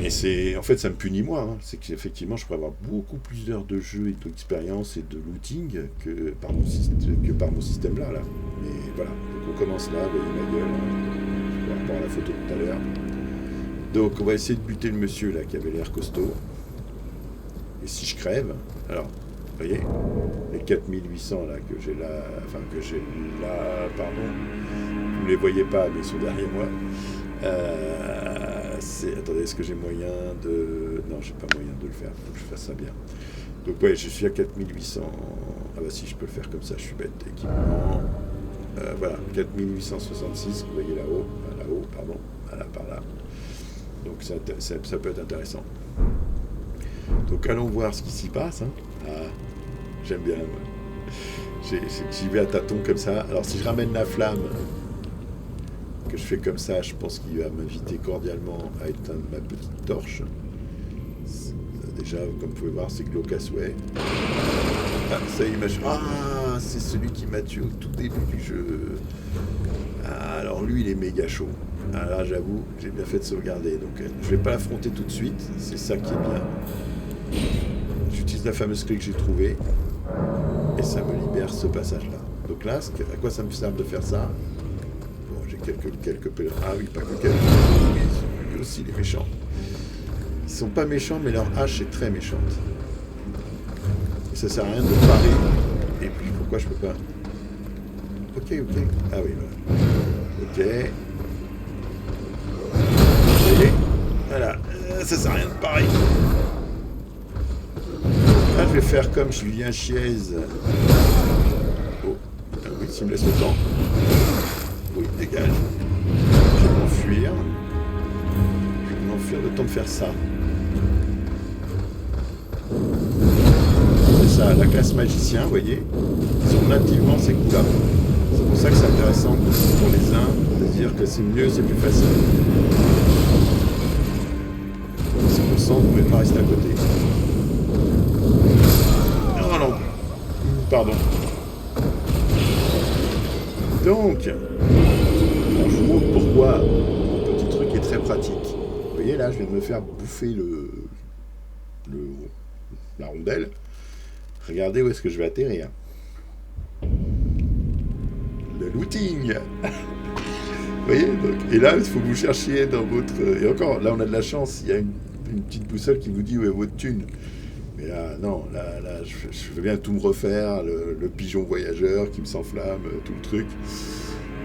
mais en fait, ça me punit moi. Hein. C'est qu'effectivement, je pourrais avoir beaucoup plus d'heures de jeu et d'expérience et de looting que par mon système là. Mais voilà, donc on commence là, vous voyez ma gueule, hein, par rapport à la photo de tout à l'heure. Donc on va essayer de buter le monsieur là qui avait l'air costaud. Et si je crève, alors, vous voyez, les 4800 là que j'ai là, pardon, vous ne les voyez pas, mais ils sont derrière moi. Attendez, est-ce que j'ai moyen de... Non, j'ai pas moyen de le faire, faut que je fasse ça bien. Donc ouais, je suis à 4800... Ah bah si, je peux le faire comme ça, je suis bête. Équipement... voilà, 4866, vous voyez là-haut, pardon, voilà, par là. Donc ça peut être intéressant. Donc allons voir ce qui s'y passe. Hein. Ah, j'aime bien. J'y vais à tâtons comme ça. Alors si je ramène la flamme, que je fais comme ça, je pense qu'il va m'inviter cordialement à éteindre ma petite torche. Déjà, comme vous pouvez voir, c'est glauque à souhait. Ah, ça y est, ah, c'est celui qui m'a tué au tout début du jeu. Ah, alors lui, il est méga chaud. Ah, là, j'avoue, j'ai bien fait de sauvegarder. Donc, je vais pas l'affronter tout de suite. C'est ça qui est bien. J'utilise la fameuse clé que j'ai trouvée. Et ça me libère ce passage-là. Donc là, à quoi ça me sert de faire ça? Bon, j'ai quelques pèlerins. Ah oui, pas que quelques. Oui, aussi les méchants. Ils sont pas méchants, mais leur hache est très méchante. Et ça sert à rien de parer. Et puis, pourquoi je peux pas? Ok. Ah oui, voilà. Ok. Vous voyez? Voilà. Ça sert à rien de parer. Là, je vais faire comme Julien Chiez. Oh, ah oui, s'il me laisse le temps. Oui, dégage. Je vais m'enfuir. Le temps de faire ça. C'est ça, la classe magicien, vous voyez, ils sont nativement ces coups-là. C'est pour ça que c'est intéressant pour les uns de dire que c'est mieux, c'est plus facile. 100%, vous ne pouvez pas rester à côté. Non. Pardon. Donc, je vous montre pourquoi mon petit truc est très pratique. Vous voyez, là, je viens de me faire bouffer la rondelle. Regardez où est-ce que je vais atterrir. Le looting. Vous voyez, donc, et là, il faut que vous cherchiez dans votre... Et encore, là, on a de la chance. Il y a une petite boussole qui vous dit où est votre thune. Mais là, non, là je veux bien tout me refaire. Le pigeon voyageur qui me s'enflamme, tout le truc.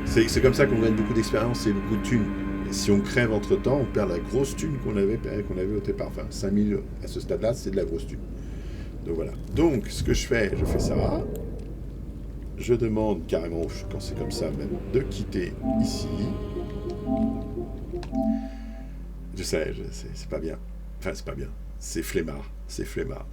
C'est comme ça qu'on gagne beaucoup d'expérience et beaucoup de thunes. Si on crève entre-temps, on perd la grosse thune qu'on avait au départ. Enfin, 5000 à ce stade-là, c'est de la grosse thune. Donc voilà. Donc, ce que je fais ça. Je demande carrément, quand c'est comme ça même, de quitter ici. Je sais, c'est pas bien. Enfin, c'est pas bien. C'est flemmard.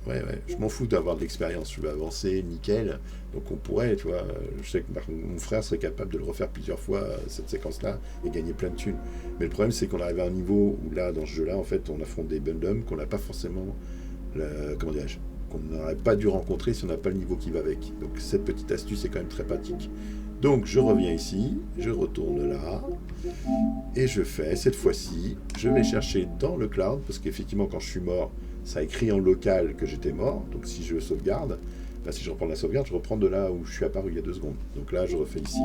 Ouais. Je m'en fous d'avoir de l'expérience. Je veux avancer, nickel. Donc on pourrait, tu vois, je sais que mon frère serait capable de le refaire plusieurs fois, cette séquence-là, et gagner plein de thunes. Mais le problème, c'est qu'on arrive à un niveau où là, dans ce jeu-là, en fait, on affronte des bundums qu'on n'a pas forcément, qu'on n'aurait pas dû rencontrer si on n'a pas le niveau qui va avec. Donc cette petite astuce est quand même très pratique. Donc je reviens ici, je retourne là, et je fais, cette fois-ci, je vais chercher dans le cloud, parce qu'effectivement, quand je suis mort, ça a écrit en local que j'étais mort, donc si je sauvegarde, si je reprends la sauvegarde, je reprends de là où je suis apparu il y a 2 secondes. Donc là, je refais ici,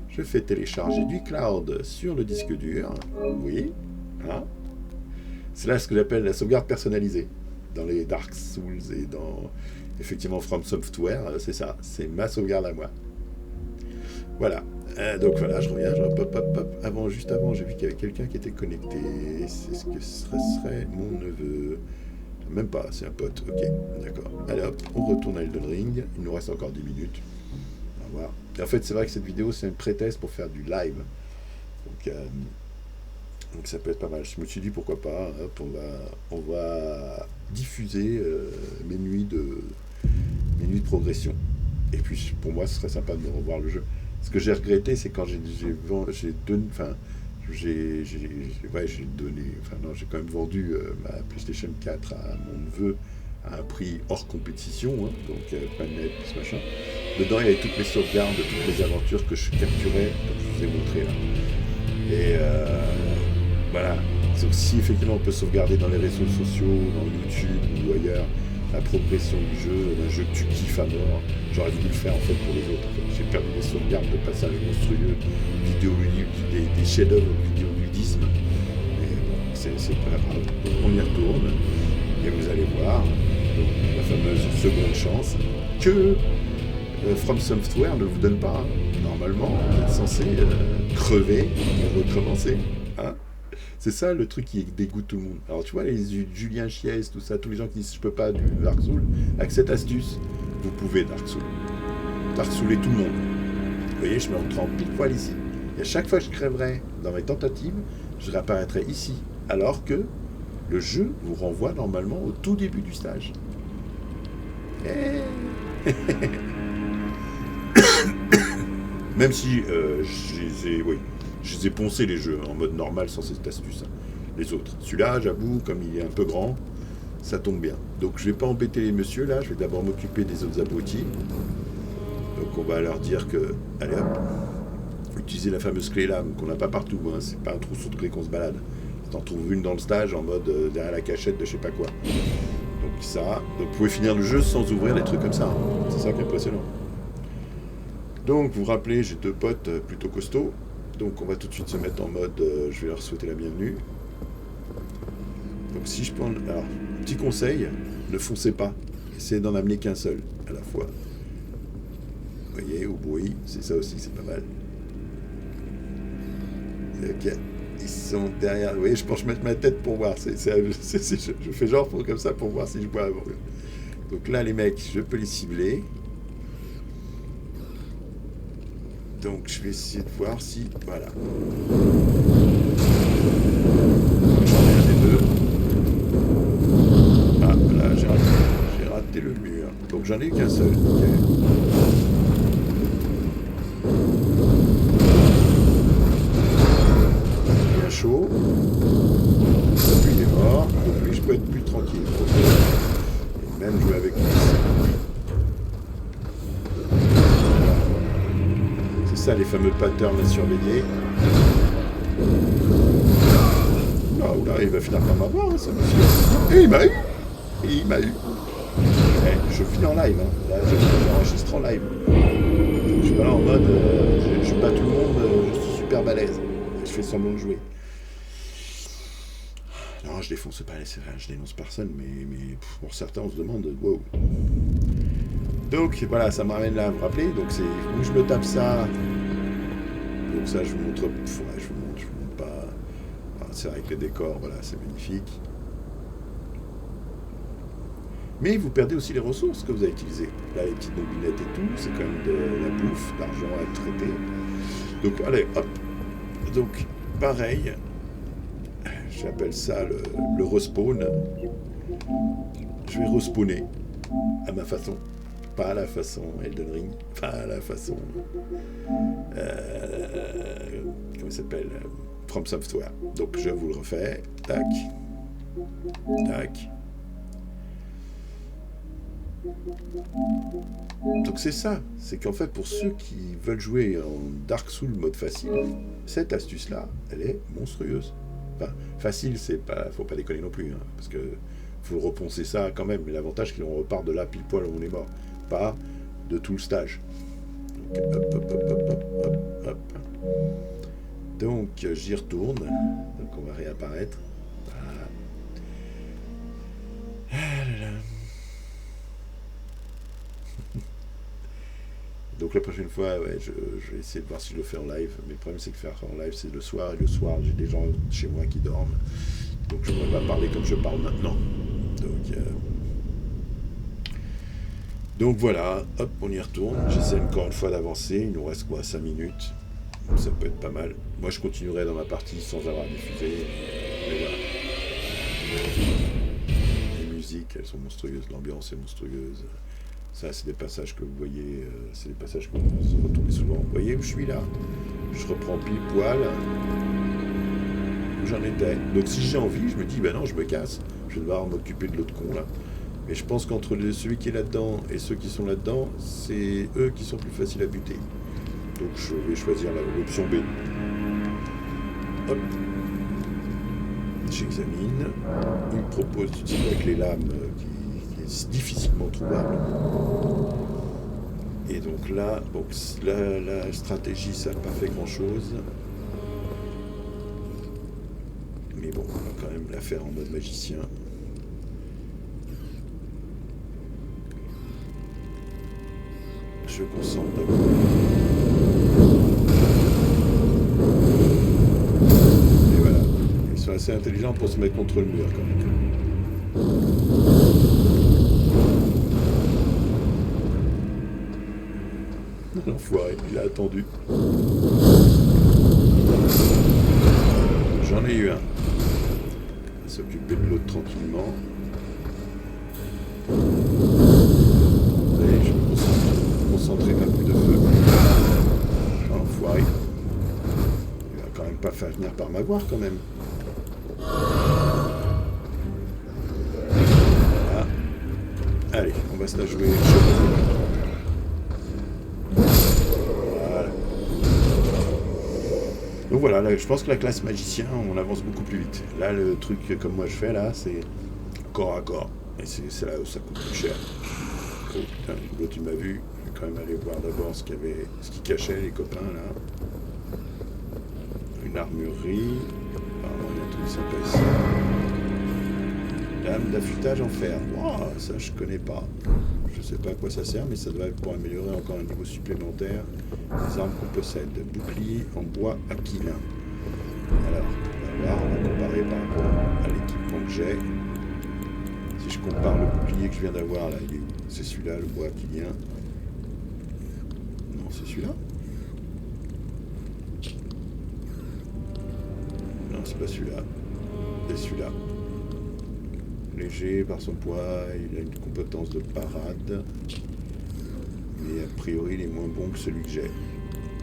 je fais télécharger du cloud sur le disque dur, oui, hein. C'est là ce que j'appelle la sauvegarde personnalisée, dans les Dark Souls et dans, effectivement, From Software, c'est ça, c'est ma sauvegarde à moi. Voilà, donc voilà, je reviens, juste avant, j'ai vu qu'il y avait quelqu'un qui était connecté, c'est ce que serait mon neveu. Même pas, c'est un pote, ok, d'accord. Allez hop, on retourne à Elden Ring, il nous reste encore 10 minutes. On va voir. Et en fait, c'est vrai que cette vidéo, c'est un prétexte pour faire du live. Donc ça peut être pas mal. Je me suis dit pourquoi pas. Hop, on va diffuser mes nuits de progression. Et puis pour moi, ce serait sympa de me revoir le jeu. Ce que j'ai regretté, c'est quand j'ai quand même vendu ma PlayStation 4 à mon neveu à un prix hors compétition, hein, donc pas de net, ce machin. Dedans, il y avait toutes mes sauvegardes, toutes les aventures que je capturais, comme je vous ai montré là. Et voilà. Donc si effectivement on peut sauvegarder dans les réseaux sociaux, dans YouTube ou ailleurs, la progression du jeu, un jeu que tu kiffes à mort, j'aurais voulu le faire en fait pour les autres. En fait. J'ai perdu des sauvegardes de passages monstrueux, des chefs-d'œuvre vidéoludisme. Mais bon, c'est pas grave. Donc on y retourne et vous allez voir donc, la fameuse seconde chance que From Software ne vous donne pas. Normalement, vous êtes censé crever et recommencer. Hein. C'est ça le truc qui dégoûte tout le monde. Alors tu vois, les Julien Chies, tout ça, tous les gens qui disent je peux pas du Dark Souls, avec cette astuce, vous pouvez Dark Souls. Dark Souler tout le monde. Vous voyez, je me retrouve pile poil ici. Et à chaque fois que je crèverai dans mes tentatives, je réapparaîtrai ici. Alors que le jeu vous renvoie normalement au tout début du stage. Même si je les ai poncés les jeux en mode normal sans cette astuce. Les autres. Celui-là, j'avoue, comme il est un peu grand, ça tombe bien. Donc je vais pas embêter les messieurs là, je vais d'abord m'occuper des autres abrutis. Donc on va leur dire que, allez hop, faut utiliser la fameuse clé là, qu'on n'a pas partout, hein. C'est pas un trousseau de clés qu'on se balade. T'en trouves une dans le stage en mode derrière la cachette de je sais pas quoi. Donc ça, donc vous pouvez finir le jeu sans ouvrir des trucs comme ça. Hein. C'est ça qui est impressionnant. Donc vous vous rappelez, j'ai 2 potes plutôt costauds. Donc on va tout de suite se mettre en mode je vais leur souhaiter la bienvenue. Donc si je prends... Alors, petit conseil, ne foncez pas. Essayez d'en amener qu'un seul à la fois. Vous voyez, au bruit, c'est ça aussi, c'est pas mal. Ok, ils sont derrière. Vous voyez, je penche mettre ma tête pour voir. Je fais genre comme ça pour voir si je vois avant. Donc là, les mecs, je peux les cibler. Donc je vais essayer de voir si... Voilà. J'en ai un des deux. Ah, là, j'ai raté le mur. Donc j'en ai eu qu'un seul. Okay. Bien chaud. Lui, il est mort. Donc lui, je peux être plus tranquille. Et même jouer avec lui. Ça, les fameux patterns à surveiller. Là, il va finir par m'avoir, hein, ça monsieur. Et il m'a eu. Je finis en live. Hein. Là, j'enregistre en live. Je suis pas là en mode je bats tout le monde, je suis super balèze. Je fais semblant de jouer. Non, je défonce pas, c'est vrai, je dénonce personne, mais pour certains, on se demande, wow. Donc voilà, ça me ramène là, vous vous rappelez, donc c'est où je me tape ça. Donc ça, je vous montre, je vous montre pas. Enfin, c'est vrai que les décors, voilà, c'est magnifique. Mais vous perdez aussi les ressources que vous avez utilisées. Là, les petites mobilettes et tout, c'est quand même de la bouffe, d'argent à traiter. Donc allez, hop. Donc pareil, j'appelle ça le respawn. Je vais respawner à ma façon. Pas à la façon Elden Ring, pas à la façon comment il s'appelle, From Software. Donc je vous le refais, tac, tac. Donc c'est ça, c'est qu'en fait pour ceux qui veulent jouer en Dark Souls mode facile, cette astuce là, elle est monstrueuse. Enfin, facile, c'est pas, faut pas déconner non plus, hein, parce que faut reponcer ça quand même. Mais l'avantage c'est qu'on repart de là pile poil où on est mort. Pas de tout le stage. Donc, hop. Donc j'y retourne. Donc on va réapparaître. Voilà. Ah là là. Donc la prochaine fois, ouais, je vais essayer de voir si je le fais en live. Mais le problème c'est que faire en live c'est le soir. Et le soir j'ai des gens chez moi qui dorment. Donc je ne pourrais pas parler comme je parle maintenant. Donc voilà, hop, on y retourne. J'essaie encore une fois d'avancer. Il nous reste quoi, 5 minutes. Ça peut être pas mal. Moi, je continuerai dans ma partie sans avoir diffusé. Mais voilà. Les musiques, elles sont monstrueuses. L'ambiance est monstrueuse. Ça, c'est des passages que vous voyez. C'est des passages que vous retrouvez souvent. Vous voyez où je suis là? Je reprends pile poil où j'en étais. Donc si j'ai envie, je me dis, ben non, je me casse. Je vais devoir m'occuper de l'autre con là. Mais je pense qu'entre celui qui est là-dedans et ceux qui sont là-dedans, c'est eux qui sont plus faciles à buter. Donc je vais choisir l'option B. Hop. J'examine. Il me propose d'utiliser avec les lames qui est difficilement trouvable. Et donc là, bon, la stratégie, ça n'a pas fait grand-chose. Mais bon, on va quand même la faire en mode magicien. Je concentre d'abord. Et voilà. Ils sont assez intelligents pour se mettre contre le mur quand même. L'enfoiré, il a attendu. J'en ai eu un. On va s'occuper de l'autre tranquillement. Allez, je me concentrer un peu de feu. Enfoiré. Il va quand même pas faire venir par m'avoir quand même. Voilà. Allez, on va se la jouer. Donc voilà, là, je pense que la classe magicien, on avance beaucoup plus vite. Là, le truc comme moi je fais là, c'est corps à corps. Et c'est là où ça coûte plus cher. Oh putain, l'autre tu m'as vu. Je vais quand même aller voir d'abord ce qui cachait les copains là. Une armurerie. Apparemment, il y a un truc sympa ici. Lame d'affûtage en fer. Wow, ça je connais pas. Je sais pas à quoi ça sert, mais ça doit être pour améliorer encore un niveau supplémentaire les armes qu'on possède. Bouclier en bois aquilin. Alors, on va voir, on va comparer par rapport à l'équipement que j'ai. Si je compare le bouclier que je viens d'avoir, là, il est où? C'est celui-là, le bois aquilin. Non, c'est celui-là. Non, c'est pas celui-là. C'est celui-là. Léger par son poids, il a une compétence de parade. Mais a priori, il est moins bon que celui que j'ai.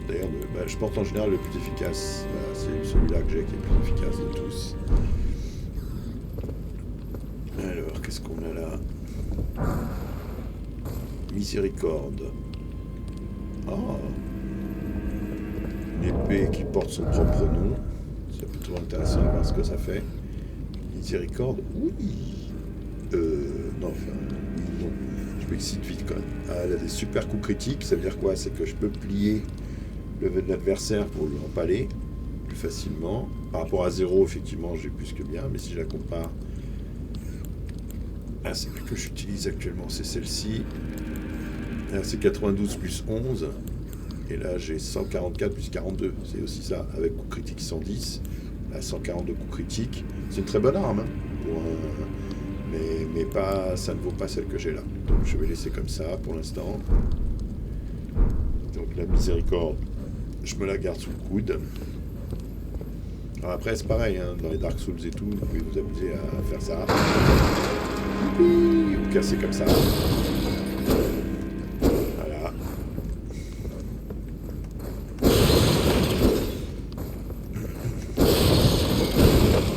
D'ailleurs, je porte en général le plus efficace. Voilà, c'est celui-là que j'ai qui est le plus efficace de tous. Alors, qu'est-ce qu'on a là? Miséricorde. Oh, une épée qui porte son propre nom. C'est plutôt intéressant de voir ce que ça fait. Miséricorde, oui. Non, enfin, oui, non. Je m'excite vite quand même. Ah, elle a des super coups critiques. Ça veut dire quoi? C'est que je peux plier le de l'adversaire pour lui empaler plus facilement. Par rapport à 0, effectivement, j'ai plus que bien. Mais si je la compare à celle que j'utilise actuellement, c'est celle-ci. Là, c'est 92 plus 11. Et là, j'ai 144 plus 42. C'est aussi ça, avec coup critique 110. Là, 142 coups critiques. C'est une très bonne arme, hein, pour mais pas, ça ne vaut pas celle que j'ai là. Donc je vais laisser comme ça pour l'instant. Donc la miséricorde, je me la garde sous le coude. Alors après c'est pareil, hein, dans les Dark Souls et tout, vous pouvez vous amuser à faire ça. Vous casser comme ça. Voilà.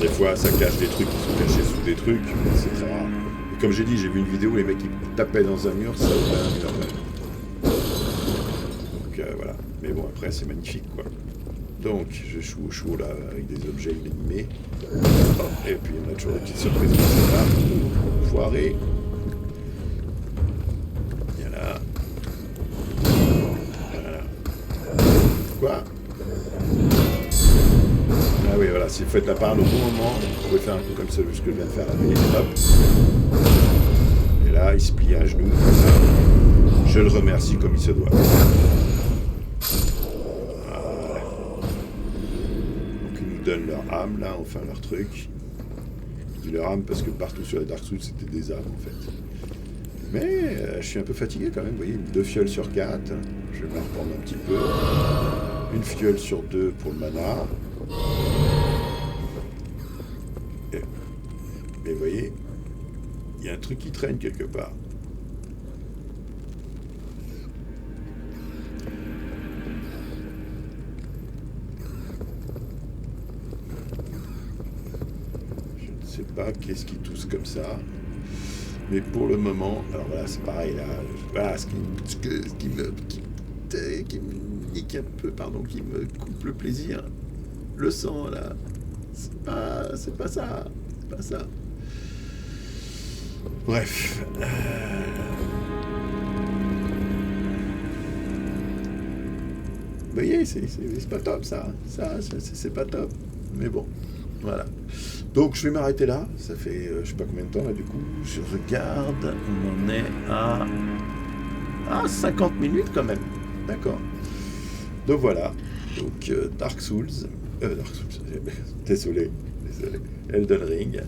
Des fois ça cache des trucs qui sont cachés sous des trucs, mais c'est très rare. Et comme j'ai dit, j'ai vu une vidéo où les mecs qui tapaient dans un mur, ça ouvrait un mur même. Donc voilà. Mais bon, après c'est magnifique quoi. Donc je joue au chaud là avec des objets inanimés. Et puis on a toujours des petites surprises comme ça. Foiré. Voilà. Voilà. Quoi? Ah oui, voilà, si vous faites la parade au bon moment, vous pouvez faire un coup comme ça, ce que je viens de faire là. Hop. Et là, il se plie à genoux. Je le remercie comme il se doit. Voilà. Donc ils nous donnent leur âme, là, enfin leur truc. Je dis leur âme parce que partout sur les Dark Souls, c'était des âmes, en fait. Mais je suis un peu fatigué quand même, vous voyez, 2 fioles sur 4, je vais m'en reprendre un petit peu. Une fiole sur 2 pour le mana. Mais vous voyez, il y a un truc qui traîne quelque part. Je ne sais pas qu'est-ce qui tousse comme ça. Mais pour le moment, alors voilà, c'est pareil là. Voilà, ce qui me nique un peu, pardon, qui me coupe le plaisir. Le sang là, c'est pas ça. C'est pas ça. Bref. Vous voyez, c'est pas top ça. C'est pas top. Mais bon, voilà. Donc je vais m'arrêter là. Ça fait je sais pas combien de temps là du coup. Je regarde. On en est à 50 minutes quand même. D'accord. Donc voilà. Donc Dark Souls. Désolé. Elden Ring.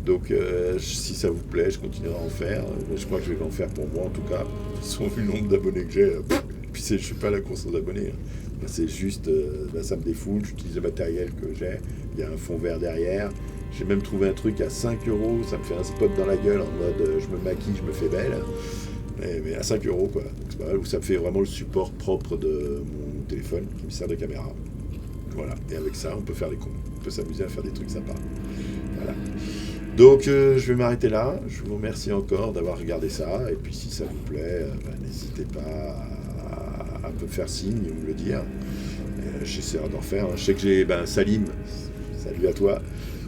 Donc si ça vous plaît, je continuerai à en faire. Je crois que je vais en faire pour moi en tout cas. Sans vu le nombre d'abonnés que j'ai. Puis je suis pas à la course aux abonnés. C'est juste, ça me défoule. J'utilise le matériel que j'ai. Il y a un fond vert derrière. J'ai même trouvé un truc à 5 €, ça me fait un spot dans la gueule en mode je me maquille, je me fais belle. Mais à 5 € quoi. C'est pas mal, où ça me fait vraiment le support propre de mon téléphone qui me sert de caméra. Voilà. Et avec ça, on peut faire les cons. On peut s'amuser à faire des trucs sympas. Voilà. Donc je vais m'arrêter là. Je vous remercie encore d'avoir regardé ça. Et puis si ça vous plaît, n'hésitez pas à me faire signe ou me le dire. J'essaierai d'en faire. Je sais que j'ai Salim, salut à toi.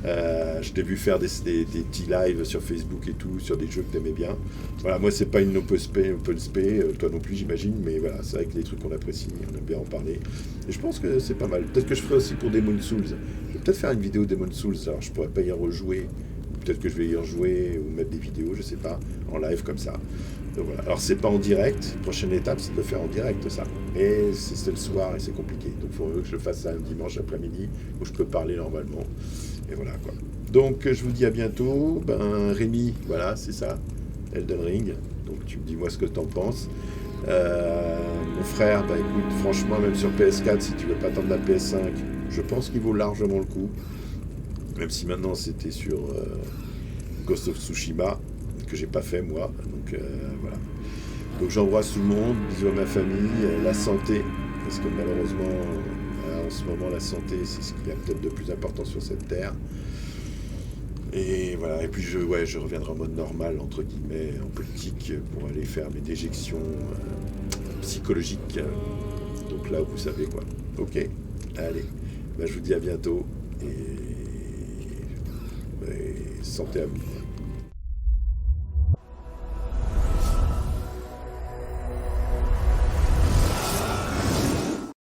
Je t'ai vu faire des petits lives sur Facebook et tout, sur des jeux que t'aimais bien. Voilà, moi c'est pas une open spé, toi non plus j'imagine, mais voilà, c'est vrai que les trucs qu'on apprécie, on aime bien en parler. Et je pense que c'est pas mal. Peut-être que je ferai aussi pour Demon's Souls. Je vais peut-être faire une vidéo Demon's Souls, alors je pourrais pas y rejouer. Peut-être que je vais y rejouer ou mettre des vidéos, je sais pas, en live comme ça. Donc voilà. Alors c'est pas en direct, prochaine étape c'est de le faire en direct ça. Mais c'est le soir et c'est compliqué. Donc il faut que je le fasse ça un dimanche après-midi où je peux parler normalement. Et voilà quoi. Donc je vous dis à bientôt. Rémi, voilà, c'est ça, Elden Ring. Donc tu me dis moi ce que t'en penses. Mon frère, écoute, franchement, même sur PS4, si tu veux pas attendre la PS5, je pense qu'il vaut largement le coup. Même si maintenant c'était sur Ghost of Tsushima, que j'ai pas fait moi. Donc voilà. Donc j'embrasse tout le monde, bisous à ma famille, la santé, parce que malheureusement, en ce moment, la santé, c'est ce qu'il y a peut-être de plus important sur cette terre. Et voilà, et puis je reviendrai en mode normal, entre guillemets, en politique, pour aller faire mes déjections psychologiques. Donc là, vous savez quoi. Ok, allez, je vous dis à bientôt, et santé à vous.